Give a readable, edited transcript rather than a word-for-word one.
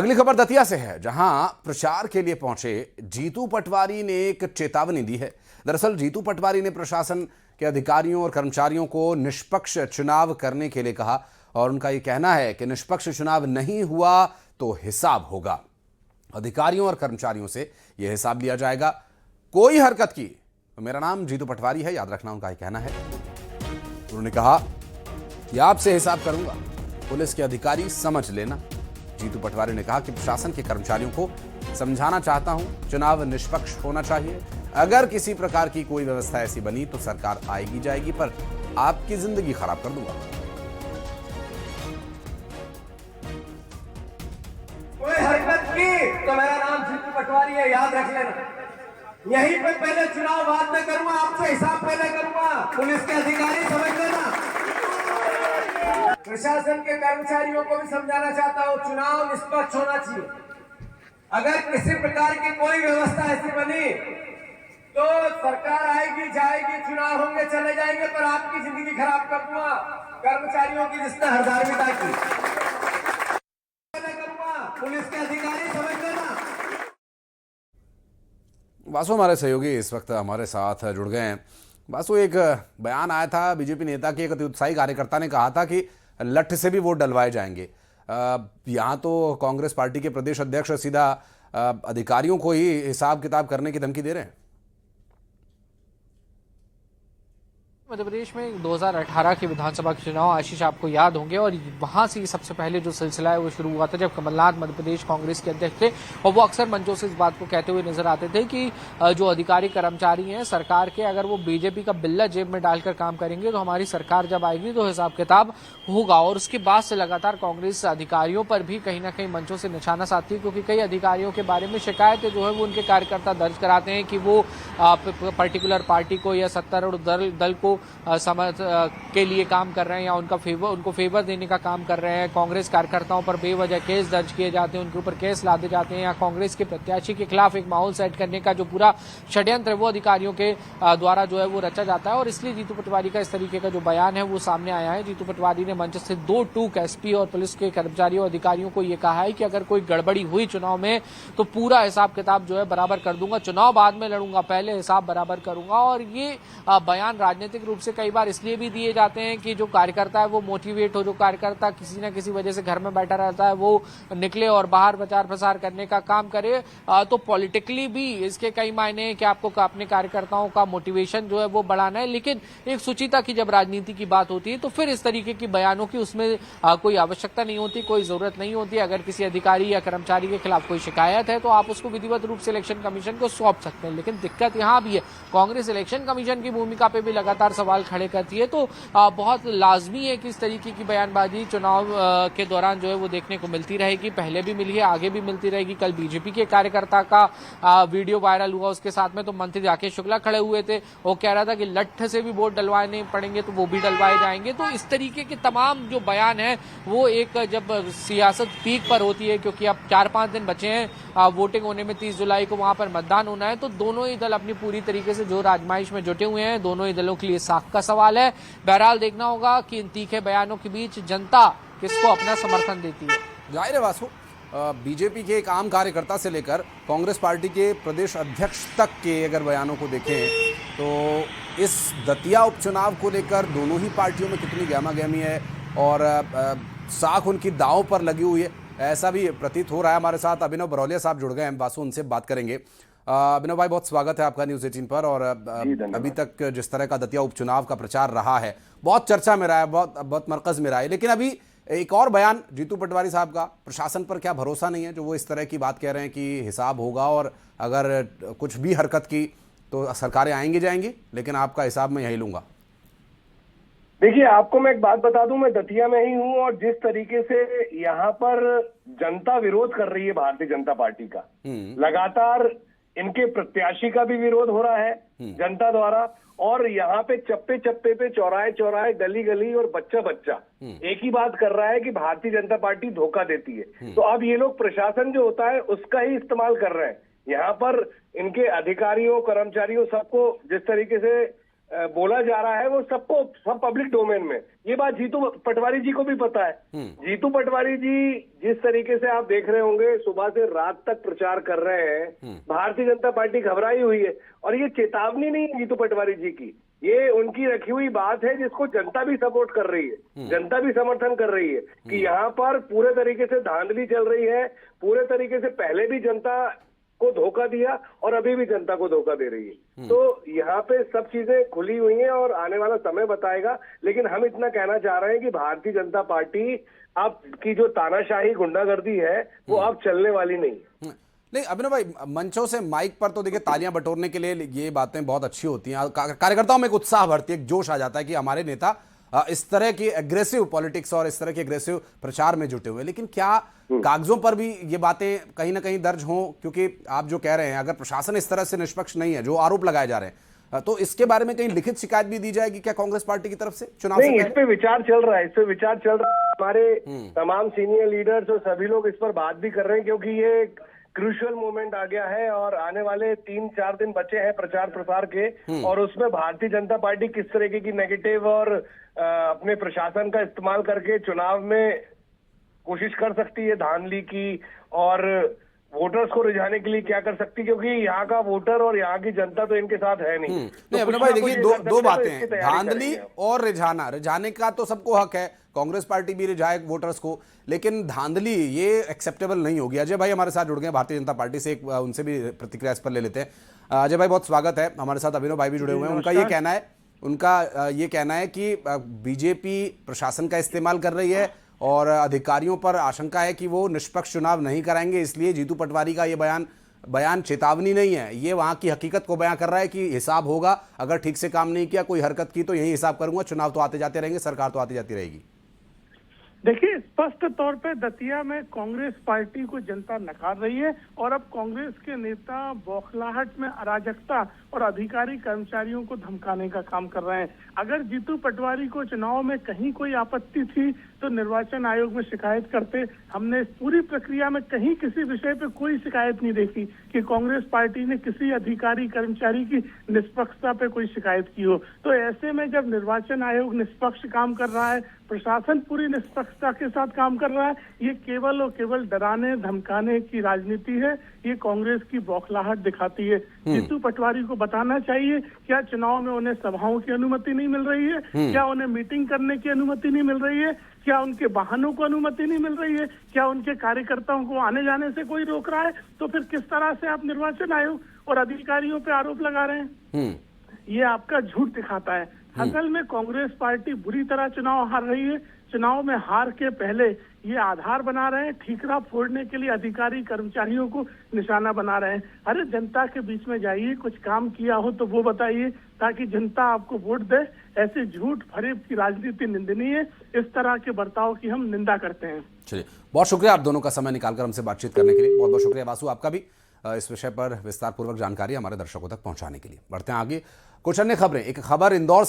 अगली खबर दतिया से है, जहां प्रचार के लिए पहुंचे जीतू पटवारी ने एक चेतावनी दी है। दरअसल जीतू पटवारी ने प्रशासन के अधिकारियों और कर्मचारियों को निष्पक्ष चुनाव करने के लिए कहा और उनका यह कहना है कि निष्पक्ष चुनाव नहीं हुआ तो हिसाब होगा। अधिकारियों और कर्मचारियों से यह हिसाब लिया जाएगा। कोई हरकत की तो मेरा नाम जीतू पटवारी है, याद रखना, उनका यह कहना है। उन्होंने कहा कि आपसे हिसाब करूंगा, पुलिस के अधिकारी समझ लेना। जीतू पटवारी ने कहा कि प्रशासन के कर्मचारियों को समझाना चाहता हूं, चुनाव निष्पक्ष होना चाहिए। अगर किसी प्रकार की कोई व्यवस्था ऐसी बनी तो सरकार आएगी जाएगी, पर आपकी जिंदगी खराब कर दूंगा। कोई हरकत की तो मेरा नाम जीतू पटवारी है, याद रख लेना। यहीं पे पहले चुनाव बाद में करूंगा, आपसे हिसाब पहले करूंगा, पुलिस के अधिकारी समझ लेना। प्रशासन के कर्मचारियों को भी समझाना चाहता हूं, चुनाव निष्पक्ष होना चाहिए। अगर किसी प्रकार की कोई व्यवस्था ऐसी बनी तो सरकार आएगी जाएगी, चुनाव होंगे चले जाएंगे, पर आपकी जिंदगी खराब कर दूंगा। कर्मचारियों की जिसने हरदारविता की करूंगा, पुलिस के अधिकारी समझ लेना। वासु हमारे सहयोगी इस वक्त हमारे साथ जुड़ गए हैं। वासु, एक बयान आया था बीजेपी नेता के, एक उत्साही कार्यकर्ता ने कहा था कि लठ से भी वोट डलवाए जाएंगे। यहाँ तो कांग्रेस पार्टी के प्रदेश अध्यक्ष सीधा अधिकारियों को ही हिसाब किताब करने की धमकी दे रहे हैं। मध्य प्रदेश में 2018 के विधानसभा के चुनाव आशीष आपको याद होंगे, और वहां से सबसे पहले जो सिलसिला है वो शुरू हुआ था जब कमलनाथ मध्य प्रदेश कांग्रेस के अध्यक्ष थे, और वो अक्सर मंचों से इस बात को कहते हुए नजर आते थे कि जो अधिकारी कर्मचारी हैं सरकार के, अगर वो बीजेपी का बिल्ला जेब में डालकर काम करेंगे तो हमारी सरकार जब आएगी तो हिसाब किताब होगा। और उसके बाद से लगातार कांग्रेस अधिकारियों पर भी कहीं ना कहीं मंचों से निशाना साधती है, क्योंकि कई अधिकारियों के बारे में शिकायतें जो है वो उनके कार्यकर्ता दर्ज कराते हैं कि वो पर्टिकुलर पार्टी को या सत्तारूढ़ दल को समझ के लिए काम कर रहे हैं या उनको फेवर देने का काम कर रहे हैं। कांग्रेस कार्यकर्ताओं पर बेवजह केस दर्ज किए जाते हैं, उनके ऊपर केस लादे जाते हैं, या कांग्रेस के प्रत्याशी के खिलाफ एक माहौल सेट करने का जो पूरा षड्यंत्र है वो अधिकारियों के द्वारा जो है वो रचा जाता है। और इसलिए जीतू पटवारी का इस तरीके का जो बयान है वो सामने आया है। जीतू पटवारी ने मंच से 2 टूक एसपी और पुलिस के कर्मचारियों अधिकारियों को ये कहा है कि अगर कोई गड़बड़ी हुई चुनाव में तो पूरा हिसाब किताब जो है बराबर कर दूंगा, चुनाव बाद में लड़ूंगा, पहले हिसाब बराबर करूंगा। और ये बयान राजनीतिक रूप से कई बार इसलिए भी दिए जाते हैं कि जो कार्यकर्ता है वो मोटिवेट हो, जो कार्यकर्ता किसी न किसी वजह से घर में बैठा रहता है वो निकले और बाहर प्रचार प्रसार करने का काम करे। तो पॉलिटिकली भी इसके कई मायने हैं कि आपको अपने कार्यकर्ताओं का मोटिवेशन जो है वो बढ़ाना है। लेकिन एक सुचिता की जब राजनीति की बात होती है तो फिर इस तरीके की बयानों की उसमें कोई आवश्यकता नहीं होती, कोई जरूरत नहीं होती। अगर किसी अधिकारी या कर्मचारी के खिलाफ कोई शिकायत है तो आप उसको विधिवत रूप से इलेक्शन कमीशन को सौंप सकते हैं। लेकिन दिक्कत यहां भी है, कांग्रेस इलेक्शन कमीशन की भूमिका पे भी लगातार सवाल खड़े करती है। तो बहुत लाजमी है कि इस तरीके की बयानबाजी चुनाव के दौरान जो है वो देखने को मिलती रहेगी। पहले भी मिली है, आगे भी मिलती रहेगी। कल बीजेपी के कार्यकर्ता का वीडियो वायरल हुआ, उसके साथ में तो मंत्री राकेश शुक्ला खड़े हुए थे, वो कह रहा था कि लठ से भी वोट डलवाने पड़ेंगे तो वो भी डलवाए जाएंगे। तो इस तरीके के तमाम जो बयान है वो एक जब सियासत पीक पर होती है, क्योंकि अब 4-5 दिन बचे हैं वोटिंग होने में, 30 जुलाई को वहां पर मतदान होना है, तो दोनों ही दल अपनी पूरी तरीके से जो राजमाइश में जुटे हुए हैं, दोनों ही दलों के लिए साख का सवाल है। बहरहाल देखना होगा कि इन तीखे बयानों के बीच जनता किसको अपना समर्थन देती है। जाहिर है वासु, बीजेपी के एक आम कार्यकर्ता से लेकर कांग्रेस पार्टी के प्रदेश अध्यक्ष तक के अगर बयानों को देखें तो इस दतिया उपचुनाव को लेकर दोनों ही पार्टियों में कितनी गहमागहमी है और साख उनकी दांव पर लगी हुई है, ऐसा भी प्रतीत हो रहा है। हमारे साथ अभिनव बरौलिया साहब जुड़ गए हैं, वासु उनसे बात करेंगे। अभिनव भाई, बहुत स्वागत है आपका न्यूज़ 18 पर। और अभी तक जिस तरह का दतिया उपचुनाव का प्रचार रहा है, बहुत चर्चा में रहा है, बहुत मरकज में रहा है, लेकिन अभी एक और बयान जीतू पटवारी साहब का, प्रशासन पर क्या भरोसा नहीं है जो वो इस तरह की बात कह रहे हैं कि हिसाब होगा और अगर कुछ भी हरकत की तो सरकारें आएंगी जाएंगी, लेकिन आपका हिसाब मैं यही लूंगा। देखिए, आपको मैं एक बात बता दूं, मैं दतिया में ही हूं और जिस तरीके से यहाँ पर जनता विरोध कर रही है भारतीय जनता पार्टी का, लगातार इनके प्रत्याशी का भी विरोध हो रहा है जनता द्वारा, और यहाँ पे चप्पे चप्पे पे, चौराहे चौराहे, गली गली और बच्चा बच्चा एक ही बात कर रहा है कि भारतीय जनता पार्टी धोखा देती है। तो अब ये लोग प्रशासन जो होता है उसका ही इस्तेमाल कर रहे हैं। यहाँ पर इनके अधिकारियों कर्मचारियों सबको जिस तरीके से बोला जा रहा है वो सब पब्लिक डोमेन में। ये बात जीतू पटवारी जी को भी पता है। जीतू पटवारी जी जिस तरीके से आप देख रहे होंगे सुबह से रात तक प्रचार कर रहे हैं, भारतीय जनता पार्टी घबराई हुई है। और ये चेतावनी नहीं है जीतू पटवारी जी की, ये उनकी रखी हुई बात है जिसको जनता भी सपोर्ट कर रही है, जनता भी समर्थन कर रही है कि यहाँ पर पूरे तरीके से धांधली चल रही है। पूरे तरीके से पहले भी जनता को धोखा दिया और अभी भी जनता को धोखा दे रही है। तो यहाँ पे सब चीजें खुली हुई हैं और आने वाला समय बताएगा। लेकिन हम इतना कहना चाह रहे हैं कि भारतीय जनता पार्टी अब की जो तानाशाही गुंडागर्दी है वो अब चलने वाली नहीं। नहीं अभिनव भाई, मंचों से माइक पर तो देखिए तालियां बटोरने के लिए ये बातें बहुत अच्छी होती हैं, कार्यकर्ताओं में एक उत्साह बढ़ती है, एक जोश आ जाता है कि हमारे नेता इस तरह की एग्रेसिव पॉलिटिक्स और इस तरह के एग्रेसिव प्रचार में जुटे हुए। लेकिन क्या कागजों पर भी ये बातें कहीं ना कहीं दर्ज हों? क्योंकि आप जो कह रहे हैं अगर प्रशासन इस तरह से निष्पक्ष नहीं है, जो आरोप लगाए जा रहे हैं, तो इसके बारे में कहीं लिखित शिकायत भी दी जाएगी क्या कांग्रेस पार्टी की तरफ से चुनाव नहीं? इस पे विचार चल रहा है, हमारे तमाम सीनियर लीडर्स और सभी लोग इस पर बात भी कर रहे हैं, क्योंकि ये क्रूशियल मोमेंट आ गया है और आने वाले 3-4 दिन बचे हैं प्रचार प्रसार के। और उसमें भारतीय जनता पार्टी किस तरीके की नेगेटिव और अपने प्रशासन का इस्तेमाल करके चुनाव में कोशिश कर सकती है धांधली की और वोटर्स को रिझाने के लिए क्या कर सकती है, क्योंकि यहाँ का वोटर और यहाँ की जनता तो इनके साथ है नहीं। नहीं अभिनव भाई देखिए, दो बातें हैं, धांधली और रिझाने का तो सबको हक है, कांग्रेस पार्टी भी रिझाए वोटर्स को, लेकिन धांधली ये एक्सेप्टेबल नहीं होगी। अजय भाई हमारे साथ जुड़ गए भारतीय जनता पार्टी से, उनसे भी प्रतिक्रिया इस पर ले लेते हैं। अजय भाई बहुत स्वागत है हमारे साथ। अभिनव भाई भी जुड़े हुए हैं, उनका ये कहना है कि बीजेपी प्रशासन का इस्तेमाल कर रही है और अधिकारियों पर आशंका है कि वो निष्पक्ष चुनाव नहीं कराएंगे, इसलिए जीतू पटवारी का ये बयान चेतावनी नहीं है, ये वहां की हकीकत को बयां कर रहा है कि हिसाब होगा, अगर ठीक से काम नहीं किया, कोई हरकत की तो यही हिसाब करूंगा, चुनाव तो आते जाते रहेंगे, सरकार तो आती जाती रहेगी। देखिए, स्पष्ट तौर पे दतिया में कांग्रेस पार्टी को जनता नकार रही है और अब कांग्रेस के नेता बौखलाहट में अराजकता और अधिकारी कर्मचारियों को धमकाने का काम कर रहे हैं। अगर जीतू पटवारी को चुनाव में कहीं कोई आपत्ति थी तो निर्वाचन आयोग में शिकायत करते। हमने इस पूरी प्रक्रिया में कहीं किसी विषय पे कोई शिकायत नहीं देखी कि कांग्रेस पार्टी ने किसी अधिकारी कर्मचारी की निष्पक्षता पे कोई शिकायत की हो। तो ऐसे में जब निर्वाचन आयोग निष्पक्ष काम कर रहा है, प्रशासन पूरी निष्पक्षता के साथ काम कर रहा है, ये केवल और केवल डराने धमकाने की राजनीति है। ये कांग्रेस की बौखलाहट दिखाती है। जीतू पटवारी को बताना चाहिए, क्या चुनाव में उन्हें सभाओं की अनुमति नहीं मिल रही है? क्या उन्हें मीटिंग करने की अनुमति नहीं मिल रही है? क्या उनके वाहनों को अनुमति नहीं मिल रही है? क्या उनके कार्यकर्ताओं को आने जाने से कोई रोक रहा है? तो फिर किस तरह से आप निर्वाचन आयोग और अधिकारियों पे आरोप लगा रहे हैं? ये आपका झूठ दिखाता है। असल में कांग्रेस पार्टी बुरी तरह चुनाव हार रही है। चुनाव में हार के पहले ये आधार बना रहे हैं, ठीकरा फोड़ने के लिए अधिकारी कर्मचारियों को निशाना बना रहे हैं। अरे जनता के बीच में जाइए, कुछ काम किया हो तो वो बताइए, ताकि जनता आपको वोट दे। ऐसे झूठ फरेब की राजनीति निंदनीय है। इस तरह के बर्ताव की हम निंदा करते हैं। चलिए, बहुत शुक्रिया आप दोनों का समय निकालकर हमसे बातचीत करने के लिए। बहुत बहुत शुक्रिया वासु आपका भी इस विषय पर विस्तार पूर्वक जानकारी हमारे दर्शकों तक पहुंचाने के लिए। बढ़ते हैं आगे, कुछ अन्य खबरें। एक खबर इंदौर से